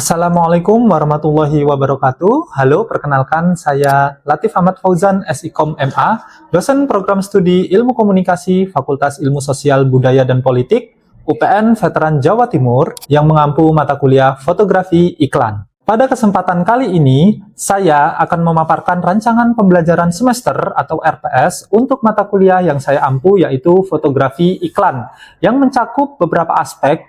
Assalamualaikum warahmatullahi wabarakatuh. Halo, perkenalkan saya Latif Ahmad Fauzan, SIKOM MA, dosen program studi Ilmu Komunikasi, Fakultas Ilmu Sosial Budaya dan Politik, UPN Veteran Jawa Timur, yang mengampu mata kuliah Fotografi Iklan. Pada kesempatan kali ini, saya akan memaparkan rancangan pembelajaran semester atau RPS untuk mata kuliah yang saya ampu, yaitu Fotografi Iklan, yang mencakup beberapa aspek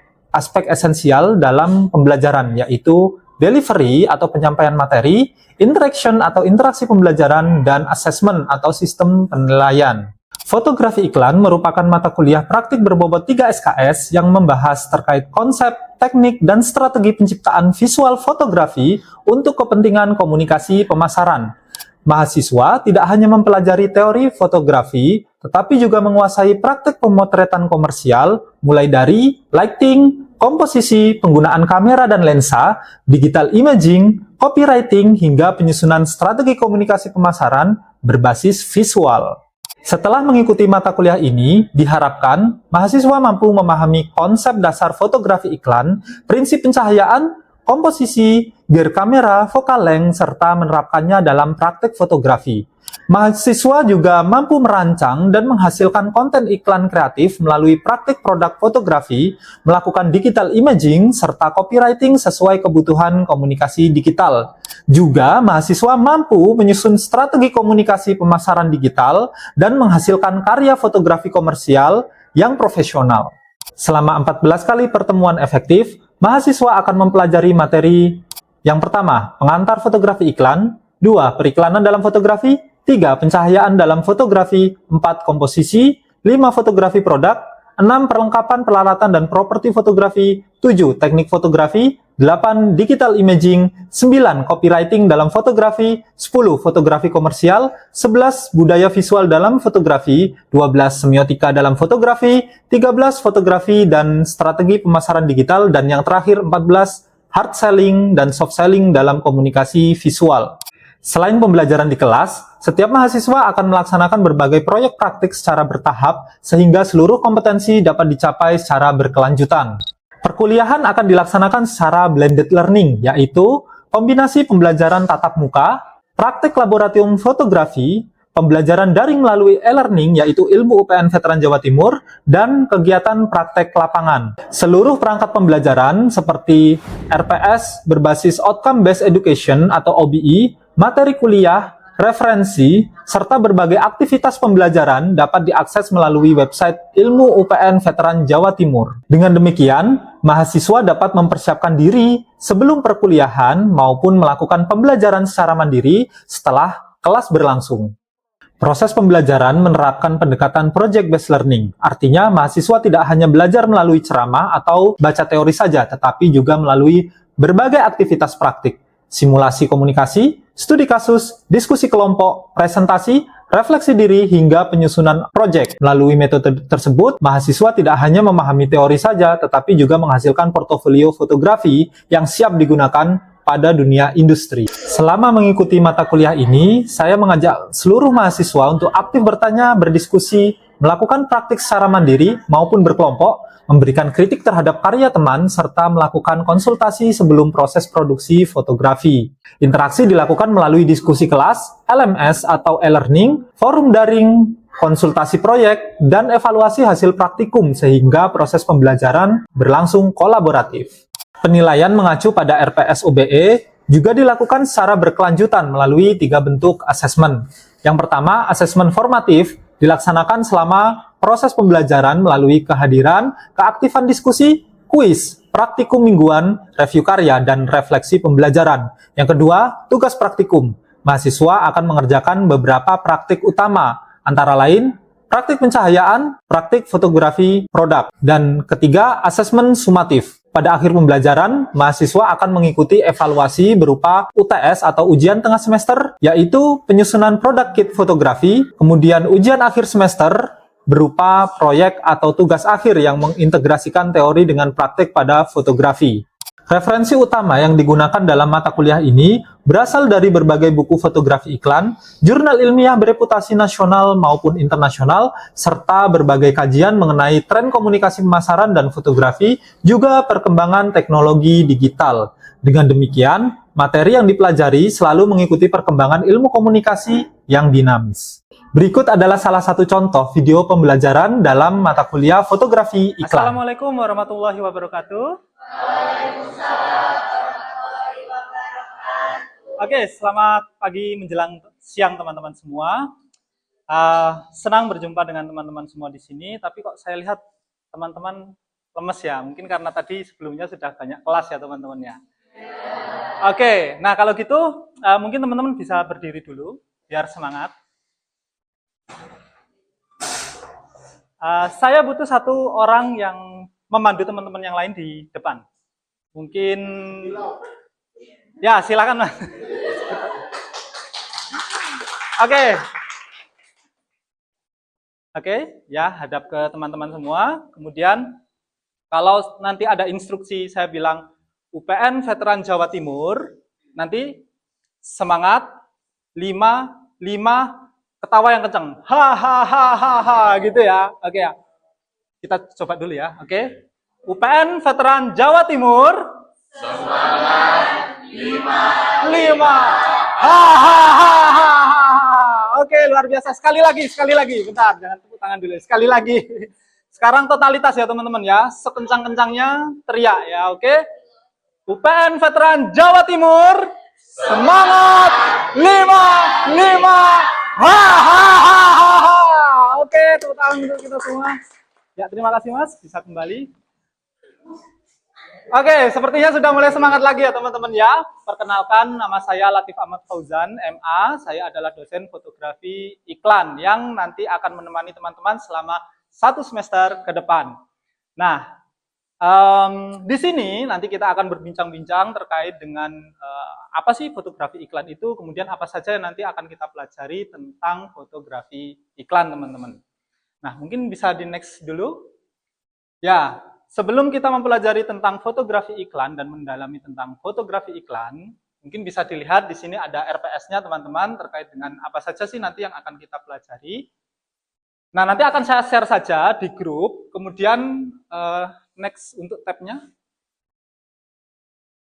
esensial dalam pembelajaran, yaitu delivery atau penyampaian materi, interaction atau interaksi pembelajaran, dan assessment atau sistem penilaian. Fotografi iklan merupakan mata kuliah praktik berbobot 3 SKS yang membahas terkait konsep, teknik, dan strategi penciptaan visual fotografi untuk kepentingan komunikasi pemasaran. Mahasiswa tidak hanya mempelajari teori fotografi, tetapi juga menguasai praktik pemotretan komersial, mulai dari lighting, komposisi, penggunaan kamera dan lensa, digital imaging, copywriting, hingga penyusunan strategi komunikasi pemasaran berbasis visual. Setelah mengikuti mata kuliah ini, diharapkan mahasiswa mampu memahami konsep dasar fotografi iklan, prinsip pencahayaan, komposisi, gear kamera, focal length, serta menerapkannya dalam praktik fotografi. Mahasiswa juga mampu merancang dan menghasilkan konten iklan kreatif melalui praktik produk fotografi, melakukan digital imaging, serta copywriting sesuai kebutuhan komunikasi digital. Juga, mahasiswa mampu menyusun strategi komunikasi pemasaran digital dan menghasilkan karya fotografi komersial yang profesional. Selama 14 kali pertemuan efektif, mahasiswa akan mempelajari materi yang pertama, pengantar fotografi iklan, 2. Periklanan dalam fotografi, 3. Pencahayaan dalam fotografi, 4. Komposisi, 5. Fotografi produk, 6. Perlengkapan peralatan dan properti fotografi, 7. Teknik fotografi, 8. Digital imaging, 9. Copywriting dalam fotografi, 10. Fotografi komersial, 11. Budaya visual dalam fotografi, 12. Semiotika dalam fotografi, 13. Fotografi dan strategi pemasaran digital, dan yang terakhir 14. Hard selling dan soft selling dalam komunikasi visual. Selain pembelajaran di kelas, setiap mahasiswa akan melaksanakan berbagai proyek praktik secara bertahap sehingga seluruh kompetensi dapat dicapai secara berkelanjutan. Perkuliahan akan dilaksanakan secara blended learning, yaitu kombinasi pembelajaran tatap muka, praktik laboratorium fotografi, pembelajaran daring melalui e-learning yaitu ilmu UPN Veteran Jawa Timur, dan kegiatan praktek lapangan. Seluruh perangkat pembelajaran seperti RPS berbasis Outcome Based Education atau OBE, materi kuliah, referensi, serta berbagai aktivitas pembelajaran dapat diakses melalui website Ilmu UPN Veteran Jawa Timur. Dengan demikian, mahasiswa dapat mempersiapkan diri sebelum perkuliahan maupun melakukan pembelajaran secara mandiri setelah kelas berlangsung. Proses pembelajaran menerapkan pendekatan project-based learning. Artinya, mahasiswa tidak hanya belajar melalui ceramah atau baca teori saja, tetapi juga melalui berbagai aktivitas praktik, simulasi komunikasi, studi kasus, diskusi kelompok, presentasi, refleksi diri, hingga penyusunan proyek. Melalui metode tersebut, mahasiswa tidak hanya memahami teori saja, tetapi juga menghasilkan portofolio fotografi yang siap digunakan pada dunia industri. Selama mengikuti mata kuliah ini, saya mengajak seluruh mahasiswa untuk aktif bertanya, berdiskusi, melakukan praktik secara mandiri maupun berkelompok, memberikan kritik terhadap karya teman, serta melakukan konsultasi sebelum proses produksi fotografi. Interaksi dilakukan melalui diskusi kelas, LMS atau e-learning, forum daring, konsultasi proyek, dan evaluasi hasil praktikum sehingga proses pembelajaran berlangsung kolaboratif. Penilaian mengacu pada RPS OBE juga dilakukan secara berkelanjutan melalui 3 bentuk asesmen. Yang pertama, asesmen formatif dilaksanakan selama proses pembelajaran melalui kehadiran, keaktifan diskusi, kuis, praktikum mingguan, review karya, dan refleksi pembelajaran. Yang kedua, tugas praktikum. Mahasiswa akan mengerjakan beberapa praktik utama, antara lain praktik pencahayaan, praktik fotografi produk. Dan ketiga, asesmen sumatif. Pada akhir pembelajaran, mahasiswa akan mengikuti evaluasi berupa UTS atau ujian tengah semester, yaitu penyusunan produk kit fotografi, kemudian ujian akhir semester berupa proyek atau tugas akhir yang mengintegrasikan teori dengan praktik pada fotografi. Referensi utama yang digunakan dalam mata kuliah ini berasal dari berbagai buku fotografi iklan, jurnal ilmiah bereputasi nasional maupun internasional, serta berbagai kajian mengenai tren komunikasi pemasaran dan fotografi, juga perkembangan teknologi digital. Dengan demikian, materi yang dipelajari selalu mengikuti perkembangan ilmu komunikasi yang dinamis. Berikut adalah salah satu contoh video pembelajaran dalam mata kuliah fotografi iklan. Assalamualaikum warahmatullahi wabarakatuh. Oke, selamat pagi menjelang siang teman-teman semua. Senang berjumpa dengan teman-teman semua di sini, tapi kok saya lihat teman-teman lemes ya, mungkin karena tadi sebelumnya sudah banyak kelas ya teman-teman ya. Oke, nah kalau gitu mungkin teman-teman bisa berdiri dulu, biar semangat. Saya butuh satu orang yang memandu teman-teman yang lain di depan. Mungkin, ya silakan Mas. Oke, ya hadap ke teman-teman semua. Kemudian kalau nanti ada instruksi saya bilang UPN Veteran Jawa Timur, nanti semangat 5 ketawa yang kencang. Ha gitu ya. Oke ya. Kita coba dulu ya. Oke. UPN Veteran Jawa Timur. Semangat 5. Ha. Oke, luar biasa. Sekali lagi. Bentar, jangan tepuk tangan dulu. Sekali lagi. Sekarang totalitas ya teman-teman ya. Sekencang-kencangnya teriak ya, oke? UPN Veteran Jawa Timur. Semangat 5. Oke, tepuk tangan untuk kita semua. Ya, terima kasih Mas, bisa kembali. Oke, sepertinya sudah mulai semangat lagi ya teman-teman ya. Perkenalkan, nama saya Latif Ahmad Fauzan, MA. Saya adalah dosen fotografi iklan yang nanti akan menemani teman-teman selama 1 semester ke depan. Nah, di sini nanti kita akan berbincang-bincang terkait dengan apa sih fotografi iklan itu, kemudian apa saja yang nanti akan kita pelajari tentang fotografi iklan, teman-teman. Nah, mungkin bisa di next dulu. Ya, sebelum kita mempelajari tentang fotografi iklan dan mendalami tentang fotografi iklan, mungkin bisa dilihat di sini ada RPS-nya, teman-teman, terkait dengan apa saja sih nanti yang akan kita pelajari. Nah, nanti akan saya share saja di grup, kemudian next untuk tab-nya.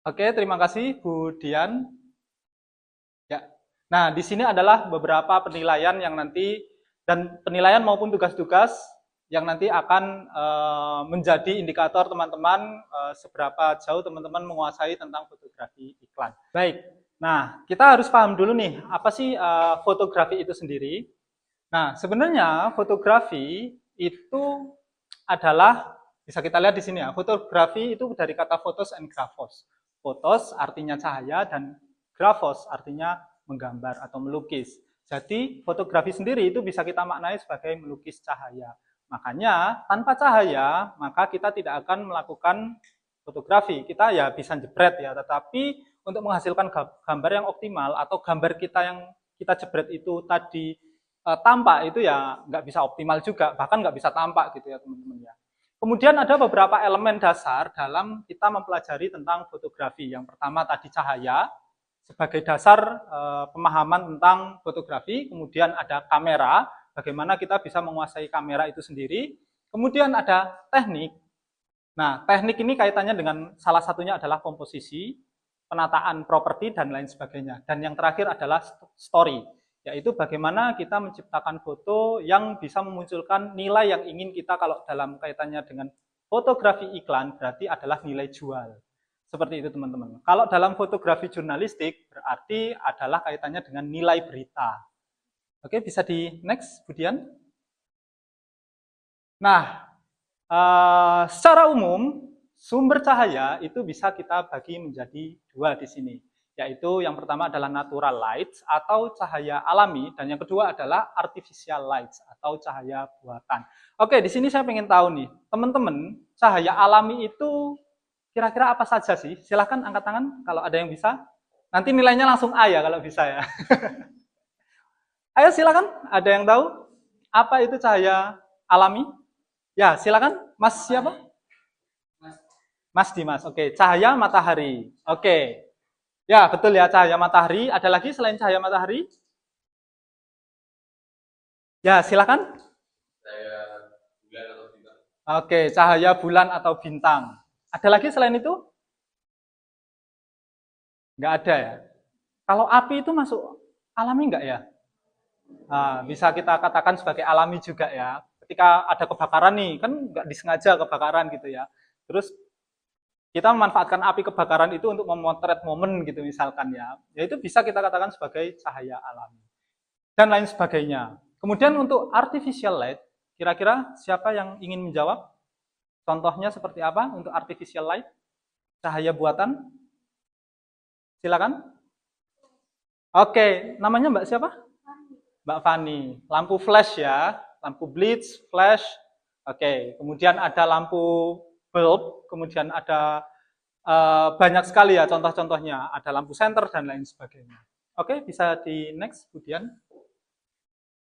Oke, terima kasih Bu Dian. Ya. Nah, di sini adalah beberapa penilaian yang nanti, dan penilaian maupun tugas-tugas yang nanti akan menjadi indikator teman-teman seberapa jauh teman-teman menguasai tentang fotografi iklan. Baik, nah kita harus paham dulu nih, apa sih fotografi itu sendiri. Nah, sebenarnya fotografi itu adalah, bisa kita lihat di sini ya, fotografi itu dari kata photos and graphos. Photos artinya cahaya dan graphos artinya menggambar atau melukis. Jadi fotografi sendiri itu bisa kita maknai sebagai melukis cahaya. Makanya tanpa cahaya maka kita tidak akan melakukan fotografi. Kita ya bisa jebret ya, tetapi untuk menghasilkan gambar yang optimal atau gambar kita yang kita jebret itu tadi tampak itu ya nggak bisa optimal juga, bahkan nggak bisa tampak gitu ya teman-teman ya. Kemudian ada beberapa elemen dasar dalam kita mempelajari tentang fotografi. Yang pertama tadi cahaya sebagai dasar pemahaman tentang fotografi. Kemudian ada kamera, bagaimana kita bisa menguasai kamera itu sendiri. Kemudian ada teknik. Nah, teknik ini kaitannya dengan salah satunya adalah komposisi, penataan properti, dan lain sebagainya. Dan yang terakhir adalah story, yaitu bagaimana kita menciptakan foto yang bisa memunculkan nilai yang ingin kita, kalau dalam kaitannya dengan fotografi iklan berarti adalah nilai jual. Seperti itu teman-teman. Kalau dalam fotografi jurnalistik berarti adalah kaitannya dengan nilai berita. Oke, bisa di next, Budian. Nah, secara umum sumber cahaya itu bisa kita bagi menjadi 2 di sini. Yaitu yang pertama adalah natural light atau cahaya alami, dan yang kedua adalah artificial light atau cahaya buatan. Oke, di sini saya pengen tahu nih, teman-teman, cahaya alami itu kira-kira apa saja sih? Silahkan angkat tangan kalau ada yang bisa. Nanti nilainya langsung A ya kalau bisa ya. Ayo silakan, ada yang tahu apa itu cahaya alami? Ya, silakan. Mas siapa? Mas Dimas. Oke, cahaya matahari. Oke. Ya, betul ya, cahaya matahari. Ada lagi selain cahaya matahari? Ya, silakan. Cahaya bulan atau bintang. Oke, cahaya bulan atau bintang. Ada lagi selain itu? Nggak ada ya. Kalau api itu masuk alami nggak ya? Nah, bisa kita katakan sebagai alami juga ya. Ketika ada kebakaran nih, kan nggak disengaja kebakaran gitu ya. Terus kita memanfaatkan api kebakaran itu untuk memotret momen gitu misalkan ya. Ya itu bisa kita katakan sebagai cahaya alami. Dan lain sebagainya. Kemudian untuk artificial light, kira-kira siapa yang ingin menjawab? Contohnya seperti apa untuk artificial light? Cahaya buatan? Silakan. Oke, namanya Mbak siapa? Mbak Fani. Lampu flash ya, lampu blitz, flash. Oke, kemudian ada lampu bulb, kemudian ada banyak sekali ya contoh-contohnya. Ada lampu senter dan lain sebagainya. Oke, bisa di next kemudian.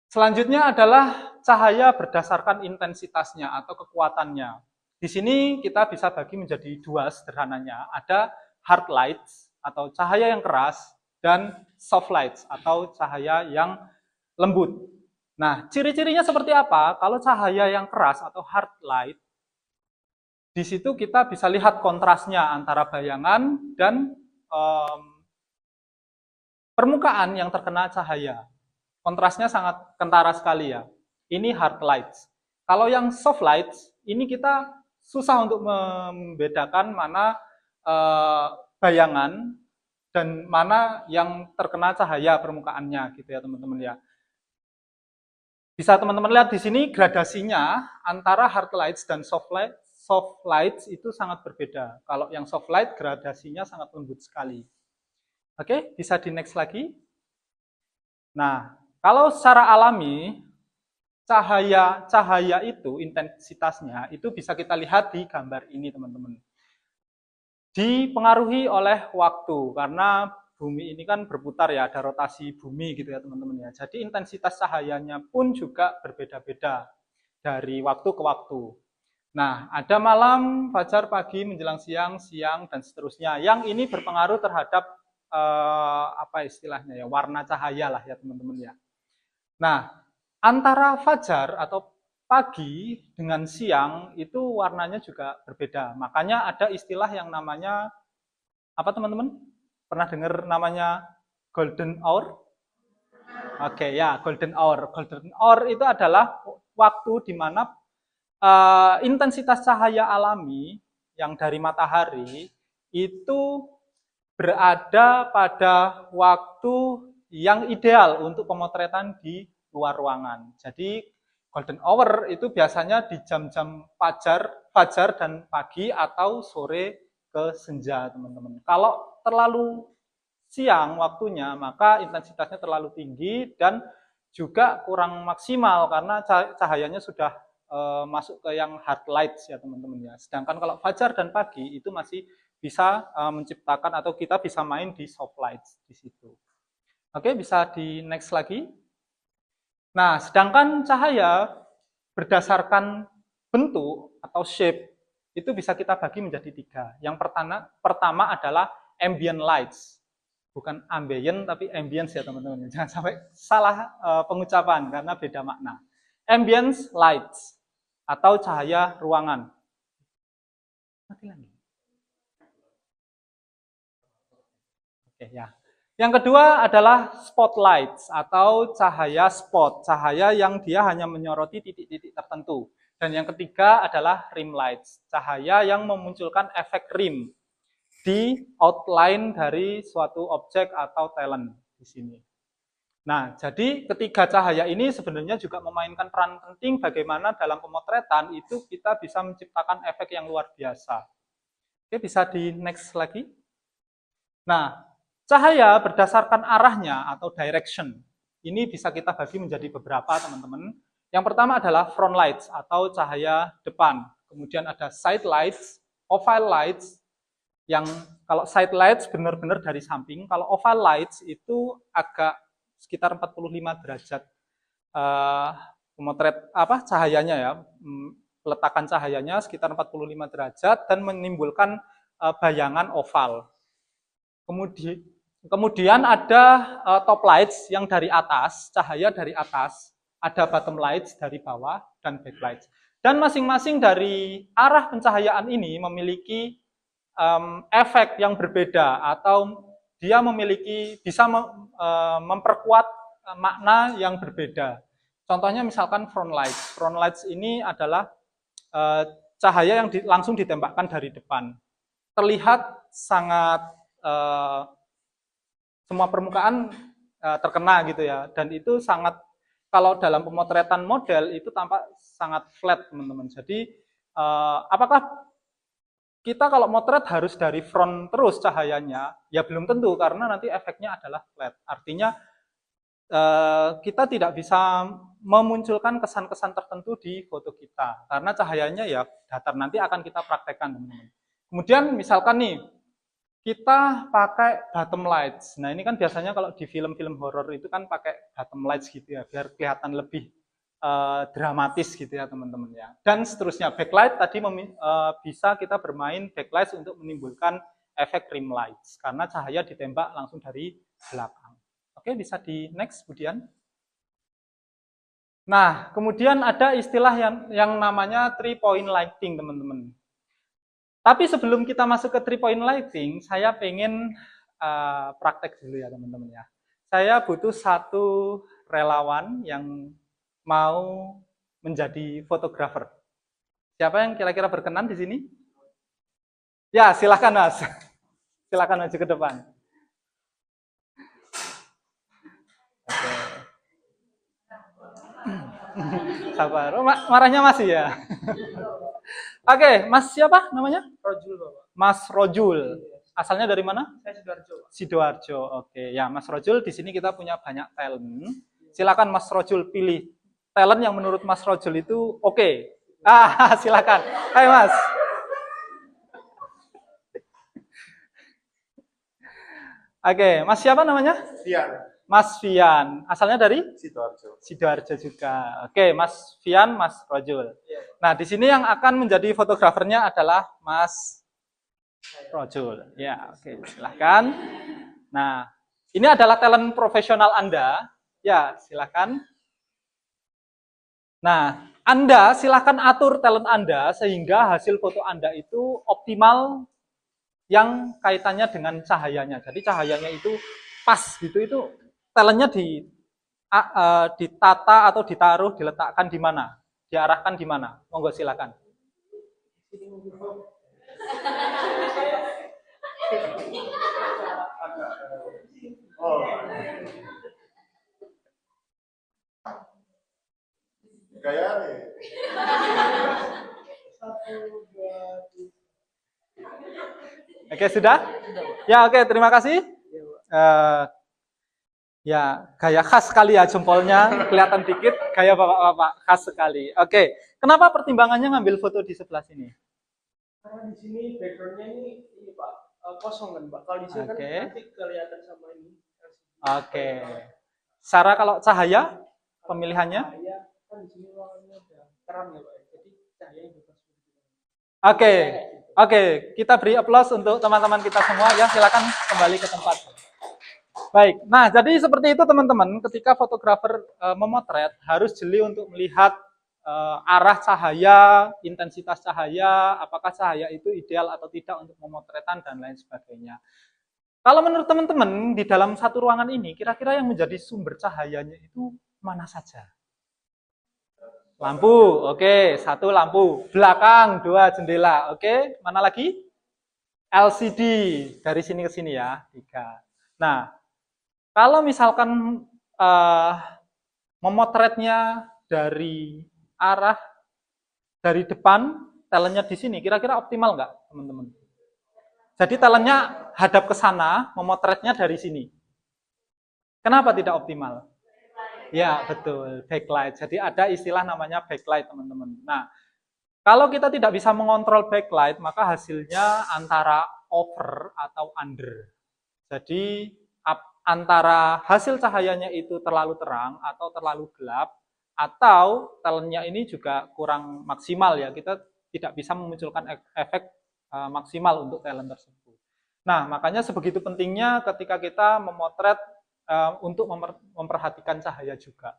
Selanjutnya adalah cahaya berdasarkan intensitasnya atau kekuatannya. Di sini kita bisa bagi menjadi dua sederhananya. Ada hard lights atau cahaya yang keras dan soft lights atau cahaya yang lembut. Nah, ciri-cirinya seperti apa? Kalau cahaya yang keras atau hard light, di situ kita bisa lihat kontrasnya antara bayangan dan permukaan yang terkena cahaya. Kontrasnya sangat kentara sekali ya. Ini hard lights. Kalau yang soft lights, ini kita susah untuk membedakan mana bayangan dan mana yang terkena cahaya permukaannya gitu ya teman-teman ya. Bisa teman-teman lihat di sini gradasinya antara hard lights dan soft lights itu sangat berbeda. Kalau yang soft light gradasinya sangat lembut sekali. Oke, bisa di next lagi. Nah, kalau secara alami cahaya itu intensitasnya itu bisa kita lihat di gambar ini teman-teman. Dipengaruhi oleh waktu karena bumi ini kan berputar ya, ada rotasi bumi gitu ya teman-teman ya. Jadi intensitas cahayanya pun juga berbeda-beda dari waktu ke waktu. Nah, ada malam, fajar, pagi, menjelang siang, siang dan seterusnya. Yang ini berpengaruh terhadap apa istilahnya ya, warna cahaya lah ya teman-teman ya. Nah, antara fajar atau pagi dengan siang itu warnanya juga berbeda. Makanya ada istilah yang namanya apa teman-teman? Pernah dengar namanya golden hour? Oke ya, golden hour. Golden hour itu adalah waktu di mana intensitas cahaya alami yang dari matahari itu berada pada waktu yang ideal untuk pemotretan di luar ruangan. Jadi golden hour itu biasanya di jam-jam fajar dan pagi atau sore ke senja, teman-teman. Kalau terlalu siang waktunya, maka intensitasnya terlalu tinggi dan juga kurang maksimal karena cahayanya sudah masuk ke yang hard lights ya teman-teman ya. Sedangkan kalau fajar dan pagi itu masih bisa menciptakan atau kita bisa main di soft lights di situ. Oke, bisa di next lagi. Nah, sedangkan cahaya berdasarkan bentuk atau shape itu bisa kita bagi menjadi tiga. Yang pertama adalah ambient lights. Bukan ambient tapi ambience ya teman-teman. Jangan sampai salah pengucapan karena beda makna. Ambient lights atau cahaya ruangan. Mati lagi. Oke ya. Yang kedua adalah spotlights atau cahaya spot, cahaya yang dia hanya menyoroti titik-titik tertentu. Dan yang ketiga adalah rim lights, cahaya yang memunculkan efek rim di outline dari suatu objek atau talent di sini. Nah, jadi ketiga cahaya ini sebenarnya juga memainkan peran penting bagaimana dalam pemotretan itu kita bisa menciptakan efek yang luar biasa. Oke, bisa di next lagi. Nah, cahaya berdasarkan arahnya atau direction. Ini bisa kita bagi menjadi beberapa, teman-teman. Yang pertama adalah front lights atau cahaya depan. Kemudian ada side lights, oval lights, yang kalau side lights benar-benar dari samping. Kalau oval lights itu agak sekitar 45 derajat pemotret cahayanya ya. Peletakan cahayanya sekitar 45 derajat dan menimbulkan bayangan oval. Kemudian ada top lights yang dari atas, cahaya dari atas, ada bottom lights dari bawah, dan backlights. Dan masing-masing dari arah pencahayaan ini memiliki efek yang berbeda atau dia bisa memperkuat makna yang berbeda. Contohnya misalkan front lights. Front lights ini adalah cahaya yang langsung ditembakkan dari depan. Terlihat sangat semua permukaan terkena gitu ya. Dan itu sangat, kalau dalam pemotretan model itu tampak sangat flat teman-teman. Jadi apakah kita kalau motret harus dari front terus cahayanya? Ya belum tentu, karena nanti efeknya adalah flat. Artinya kita tidak bisa memunculkan kesan-kesan tertentu di foto kita, karena cahayanya ya datar. Nanti akan kita praktekkan teman-teman. Kemudian misalkan nih, kita pakai bottom lights. Nah ini kan biasanya kalau di film-film horor itu kan pakai bottom lights gitu ya, biar kelihatan lebih dramatis gitu ya teman-teman ya. Dan seterusnya, backlight tadi bisa kita bermain backlight untuk menimbulkan efek rim lights, karena cahaya ditembak langsung dari belakang. Oke, bisa di next kemudian. Nah, kemudian ada istilah yang namanya 3-point lighting teman-teman. Tapi sebelum kita masuk ke 3-point lighting, saya pengen praktek dulu ya teman-teman ya. Saya butuh satu relawan yang mau menjadi fotografer. Siapa yang kira-kira berkenan di sini? Ya, silakan Mas. Silakan maju ke depan. Oke. Sabar. Oh, marahnya masih ya? Oke, Mas siapa namanya? Rojul, Bapak. Mas Rojul. Asalnya dari mana? Saya Sidoarjo. Sidoarjo. Oke, ya Mas Rojul, di sini kita punya banyak talent. Silakan Mas Rojul pilih talent yang menurut Mas Rojul itu oke. Silakan. Hai Mas. Oke, Mas siapa namanya? Fian. Mas Fian. Asalnya dari? Sidoarjo. Sidoarjo juga. Oke, Mas Fian, Mas Rojul. Nah, di sini yang akan menjadi fotografernya adalah Mas Rojul. Ya, oke, silakan. Nah, ini adalah talent profesional Anda. Ya, silakan. Nah, Anda silakan atur talent Anda sehingga hasil foto Anda itu optimal yang kaitannya dengan cahayanya. Jadi cahayanya itu pas gitu, itu talentnya ditata atau ditaruh, diletakkan di mana? Diarahkan di mana? Monggo silakan. Oh. Gaya nih. Oke, sudah? Ya, oke, terima kasih. Ya, gaya khas sekali ya jempolnya, kelihatan dikit, gaya bapak-bapak khas sekali. Oke, kenapa pertimbangannya ngambil foto di sebelah sini? Karena di sini backgroundnya ini Pak, kosong kan Pak. Kalau di sini kan nanti kelihatan sama ini. Oke. Secara kalau cahaya pemilihannya? Cahaya kan di sini ruangannya udah terang ya Pak. Jadi cahayanya bebas. Oke, kita beri aplaus untuk teman-teman kita semua ya. Silakan kembali ke tempat. Baik, nah jadi seperti itu teman-teman, ketika fotografer memotret harus jeli untuk melihat arah cahaya, intensitas cahaya, apakah cahaya itu ideal atau tidak untuk memotretan dan lain sebagainya. Kalau menurut teman-teman di dalam satu ruangan ini, kira-kira yang menjadi sumber cahayanya itu mana saja? Lampu, oke, satu lampu, belakang 2 jendela, oke, mana lagi? LCD, dari sini ke sini ya, 3. Nah, kalau misalkan memotretnya dari arah dari depan, talentnya di sini, kira-kira optimal nggak, teman-teman? Jadi talentnya hadap ke sana, memotretnya dari sini. Kenapa tidak optimal? Ya, betul, backlight. Jadi ada istilah namanya backlight, teman-teman. Nah, kalau kita tidak bisa mengontrol backlight, maka hasilnya antara over atau under. Jadi antara hasil cahayanya itu terlalu terang atau terlalu gelap, atau talentnya ini juga kurang maksimal ya, kita tidak bisa memunculkan efek maksimal untuk talent tersebut. Nah, makanya sebegitu pentingnya ketika kita memotret untuk memperhatikan cahaya juga.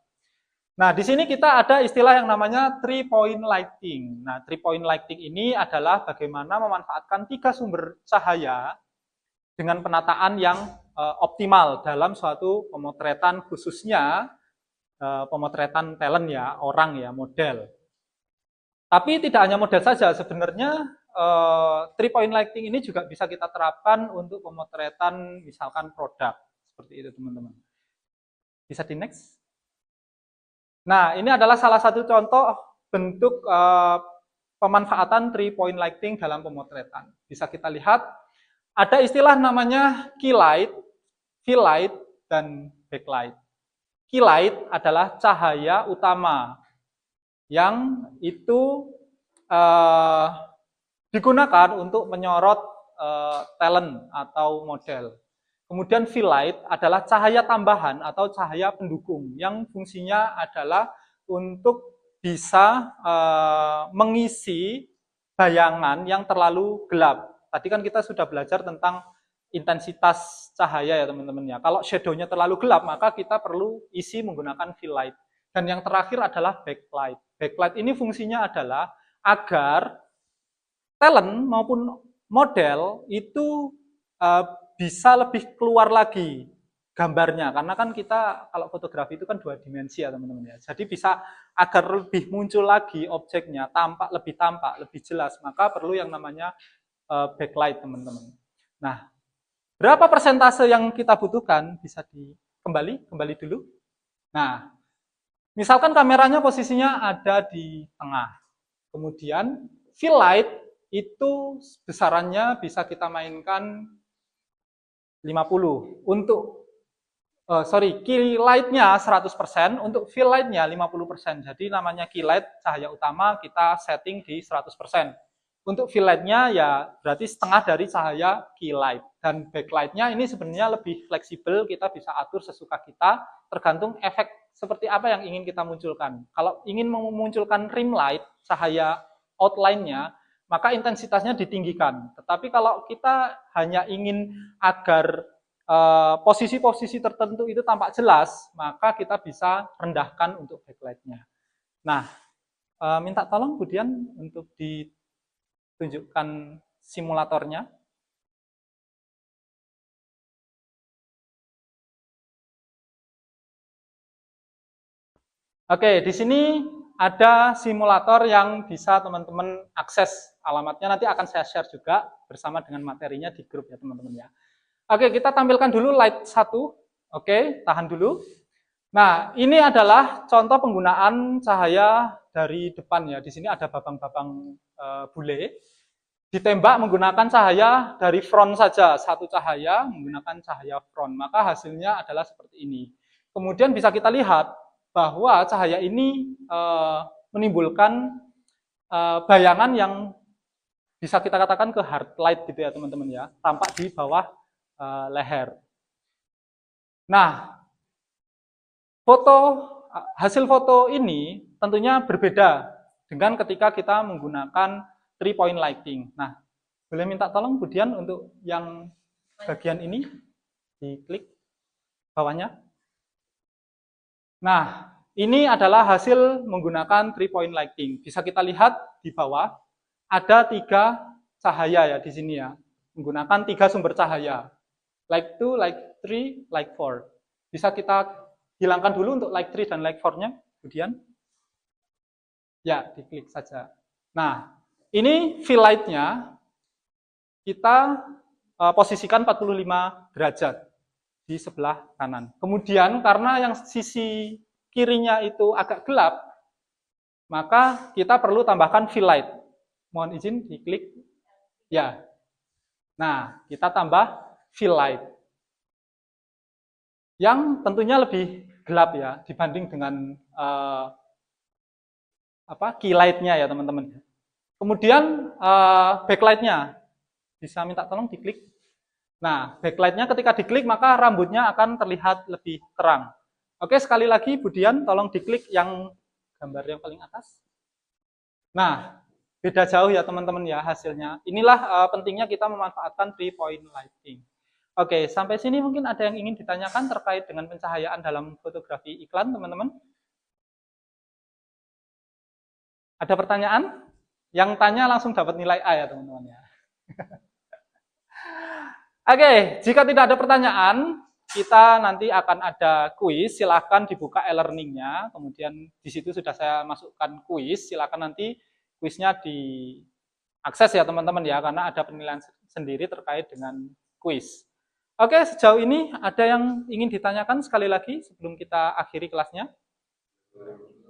Nah, di sini kita ada istilah yang namanya 3-point lighting. Nah, 3-point lighting ini adalah bagaimana memanfaatkan 3 sumber cahaya dengan penataan yang optimal dalam suatu pemotretan, khususnya pemotretan talent ya, orang ya, model. Tapi tidak hanya model saja, sebenarnya 3-point lighting ini juga bisa kita terapkan untuk pemotretan misalkan produk, seperti itu teman-teman. Bisa di next. Nah, ini adalah salah satu contoh bentuk pemanfaatan 3-point lighting dalam pemotretan. Bisa kita lihat, ada istilah namanya key light, fill light, dan backlight. Key light adalah cahaya utama yang itu digunakan untuk menyorot talent atau model. Kemudian fill light adalah cahaya tambahan atau cahaya pendukung yang fungsinya adalah untuk bisa mengisi bayangan yang terlalu gelap. Tadi kan kita sudah belajar tentang intensitas cahaya ya teman-teman ya. Kalau shadow-nya terlalu gelap, maka kita perlu isi menggunakan fill light. Dan yang terakhir adalah backlight. Backlight ini fungsinya adalah agar talent maupun model itu bisa lebih keluar lagi gambarnya, karena kan kita kalau fotografi itu kan 2 dimensi ya teman-teman ya. Jadi bisa agar lebih muncul lagi objeknya, lebih tampak, lebih jelas, maka perlu yang namanya backlight teman-teman. Nah, berapa persentase yang kita butuhkan bisa kembali dulu. Nah, misalkan kameranya posisinya ada di tengah, kemudian fill light itu besarannya bisa kita mainkan 50 untuk key light-nya 100%, untuk fill light-nya 50%. Jadi namanya key light cahaya utama kita setting di 100%. Untuk fill light-nya ya berarti setengah dari cahaya key light. Dan backlight-nya ini sebenarnya lebih fleksibel, kita bisa atur sesuka kita tergantung efek seperti apa yang ingin kita munculkan. Kalau ingin memunculkan rim light, cahaya outline-nya, maka intensitasnya ditinggikan. Tetapi kalau kita hanya ingin agar posisi-posisi tertentu itu tampak jelas, maka kita bisa rendahkan untuk backlight-nya. Nah, minta tolong kemudian untuk ditunjukkan simulatornya. Oke, di sini ada simulator yang bisa teman-teman akses. Alamatnya nanti akan saya share juga bersama dengan materinya di grup ya teman-teman ya. Oke, kita tampilkan dulu light 1. Oke, tahan dulu. Nah, ini adalah contoh penggunaan cahaya dari depan ya. Di sini ada babang-babang bule. Ditembak menggunakan cahaya dari front saja, satu cahaya menggunakan cahaya front. Maka hasilnya adalah seperti ini. Kemudian bisa kita lihat bahwa cahaya ini menimbulkan bayangan yang bisa kita katakan ke hard light gitu ya teman-teman ya, tampak di bawah leher. Nah, hasil foto ini tentunya berbeda dengan ketika kita menggunakan 3-point lighting. Nah, boleh minta tolong kemudian untuk yang bagian ini diklik bawahnya. Nah, ini adalah hasil menggunakan 3-point lighting. Bisa kita lihat di bawah ada 3 cahaya ya di sini ya, menggunakan 3 sumber cahaya. Light 2, light 3, light 4. Bisa kita hilangkan dulu untuk light 3 dan light 4-nya, kemudian ya diklik saja. Nah, ini fill light-nya kita posisikan 45 derajat di sebelah kanan. Kemudian karena yang sisi kirinya itu agak gelap, maka kita perlu tambahkan fill light. Mohon izin diklik. Ya. Nah, kita tambah fill light. Yang tentunya lebih gelap ya dibanding dengan key light-nya ya teman-teman. Kemudian backlight-nya bisa minta tolong diklik. Nah, backlight-nya ketika diklik maka rambutnya akan terlihat lebih terang. Oke, sekali lagi Budian tolong diklik yang gambar yang paling atas. Nah, beda jauh ya teman-teman ya hasilnya. Inilah pentingnya kita memanfaatkan 3-point lighting. Oke, sampai sini mungkin ada yang ingin ditanyakan terkait dengan pencahayaan dalam fotografi iklan, teman-teman? Ada pertanyaan? Yang tanya langsung dapat nilai A ya teman-teman ya. Oke, jika tidak ada pertanyaan, kita nanti akan ada kuis. Silahkan dibuka e-learning-nya. Kemudian di situ sudah saya masukkan kuis. Silahkan nanti kuisnya diakses ya teman-teman ya, karena ada penilaian sendiri terkait dengan kuis. Oke, sejauh ini ada yang ingin ditanyakan sekali lagi sebelum kita akhiri kelasnya?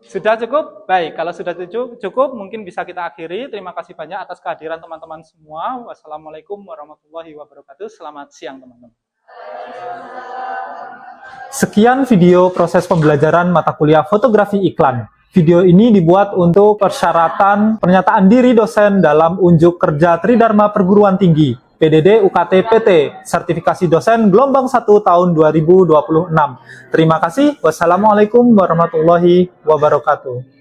Sudah cukup? Baik, kalau sudah cukup mungkin bisa kita akhiri. Terima kasih banyak atas kehadiran teman-teman semua. Wassalamualaikum warahmatullahi wabarakatuh. Selamat siang teman-teman. Sekian video proses pembelajaran mata kuliah fotografi iklan. Video ini dibuat untuk persyaratan pernyataan diri dosen dalam unjuk kerja Tridharma Perguruan Tinggi, PDD UKT PT, sertifikasi dosen gelombang 1 tahun 2026. Terima kasih. Wassalamualaikum warahmatullahi wabarakatuh.